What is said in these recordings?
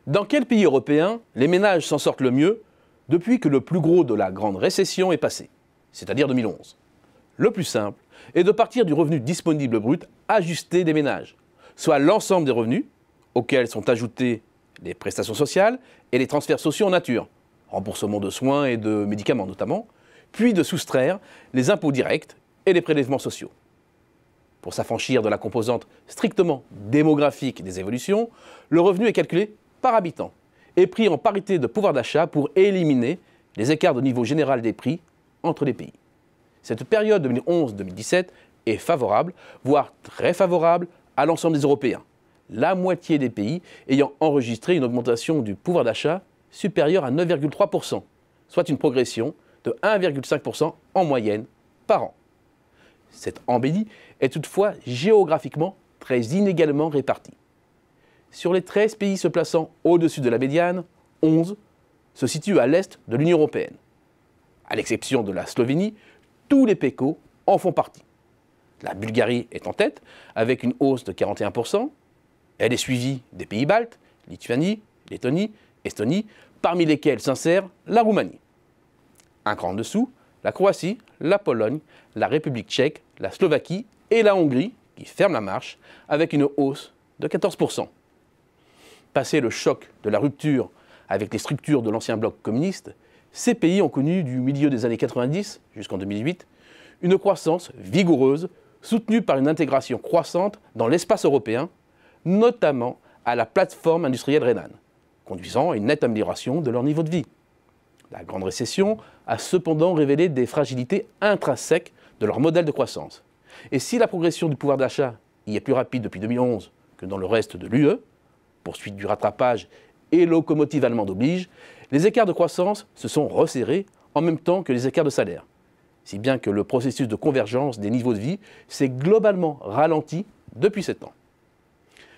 Dans quel pays européen les ménages s'en sortent le mieux depuis que le plus gros de la grande récession est passé, c'est-à-dire 2011? Le plus simple est de partir du revenu disponible brut ajusté des ménages, soit l'ensemble des revenus auxquels sont ajoutés les prestations sociales et les transferts sociaux en nature, remboursement de soins et de médicaments notamment, puis de soustraire les impôts directs et les prélèvements sociaux. Pour s'affranchir de la composante strictement démographique des évolutions, le revenu est calculé par habitant et pris en parité de pouvoir d'achat pour éliminer les écarts de niveau général des prix entre les pays. Cette période 2011-2017 est favorable, voire très favorable, à l'ensemble des Européens, la moitié des pays ayant enregistré une augmentation du pouvoir d'achat supérieure à 9,3%, soit une progression de 1,5% en moyenne par an. Cette embellie est toutefois géographiquement très inégalement répartie. Sur les 13 pays se plaçant au-dessus de la médiane, 11 se situent à l'est de l'Union européenne. À l'exception de la Slovénie, tous les PECO en font partie. La Bulgarie est en tête, avec une hausse de 41%. Elle est suivie des pays baltes, Lituanie, Lettonie, Estonie, parmi lesquels s'insère la Roumanie. Un cran en dessous, la Croatie, la Pologne, la République tchèque, la Slovaquie et la Hongrie, qui ferment la marche, avec une hausse de 14%. Passé le choc de la rupture avec les structures de l'ancien bloc communiste, ces pays ont connu du milieu des années 90 jusqu'en 2008 une croissance vigoureuse soutenue par une intégration croissante dans l'espace européen, notamment à la plateforme industrielle rhénane, conduisant à une nette amélioration de leur niveau de vie. La grande récession a cependant révélé des fragilités intrinsèques de leur modèle de croissance. Et si la progression du pouvoir d'achat y est plus rapide depuis 2011 que dans le reste de l'UE, poursuite du rattrapage et locomotive allemande oblige, les écarts de croissance se sont resserrés en même temps que les écarts de salaire, si bien que le processus de convergence des niveaux de vie s'est globalement ralenti depuis 7 ans.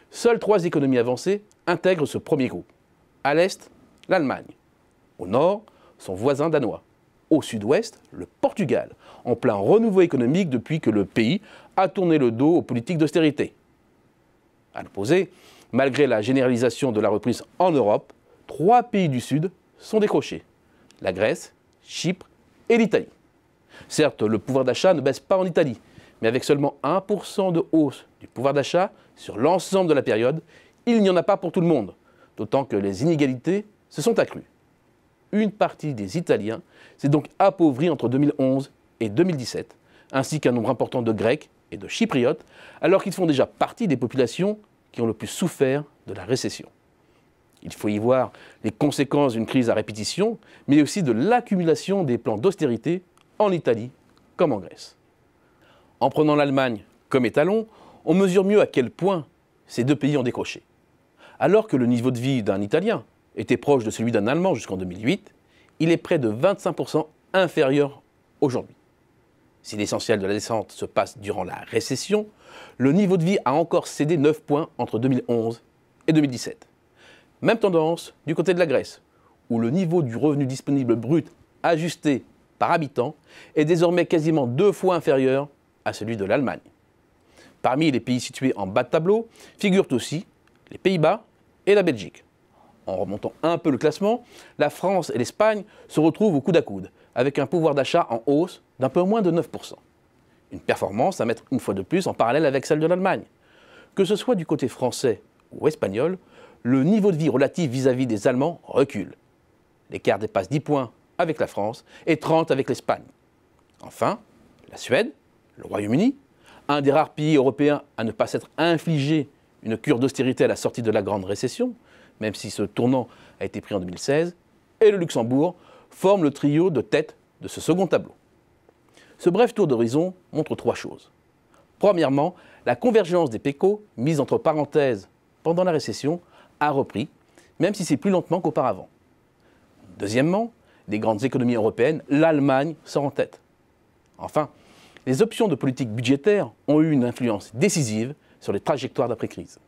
Seules 3 économies avancées intègrent ce premier groupe. À l'est, l'Allemagne. Au nord, son voisin danois. Au sud-ouest, le Portugal, en plein renouveau économique depuis que le pays a tourné le dos aux politiques d'austérité. À l'opposé, malgré la généralisation de la reprise en Europe, 3 pays du Sud sont décrochés. La Grèce, Chypre et l'Italie. Certes, le pouvoir d'achat ne baisse pas en Italie, mais avec seulement 1% de hausse du pouvoir d'achat sur l'ensemble de la période, il n'y en a pas pour tout le monde, d'autant que les inégalités se sont accrues. Une partie des Italiens s'est donc appauvrie entre 2011 et 2017, ainsi qu'un nombre important de Grecs et de Chypriotes, alors qu'ils font déjà partie des populations qui ont le plus souffert de la récession. Il faut y voir les conséquences d'une crise à répétition, mais aussi de l'accumulation des plans d'austérité en Italie comme en Grèce. En prenant l'Allemagne comme étalon, on mesure mieux à quel point ces 2 pays ont décroché. Alors que le niveau de vie d'un Italien était proche de celui d'un Allemand jusqu'en 2008, il est près de 25% inférieur aujourd'hui. Si l'essentiel de la descente se passe durant la récession, le niveau de vie a encore cédé 9 points entre 2011 et 2017. Même tendance du côté de la Grèce, où le niveau du revenu disponible brut ajusté par habitant est désormais quasiment 2 fois inférieur à celui de l'Allemagne. Parmi les pays situés en bas de tableau figurent aussi les Pays-Bas et la Belgique. En remontant un peu le classement, la France et l'Espagne se retrouvent au coude à coude, avec un pouvoir d'achat en hausse d'un peu moins de 9%. Une performance à mettre une fois de plus en parallèle avec celle de l'Allemagne. Que ce soit du côté français ou espagnol, le niveau de vie relatif vis-à-vis des Allemands recule. L'écart dépasse 10 points avec la France et 30 avec l'Espagne. Enfin, la Suède, le Royaume-Uni, un des rares pays européens à ne pas s'être infligé une cure d'austérité à la sortie de la grande récession, même si ce tournant a été pris en 2016, et le Luxembourg forment le trio de tête de ce second tableau. Ce bref tour d'horizon montre 3 choses. Premièrement, la convergence des PECO, mise entre parenthèses pendant la récession, a repris, même si c'est plus lentement qu'auparavant. Deuxièmement, des grandes économies européennes, l'Allemagne sort en tête. Enfin, les options de politique budgétaire ont eu une influence décisive sur les trajectoires d'après-crise.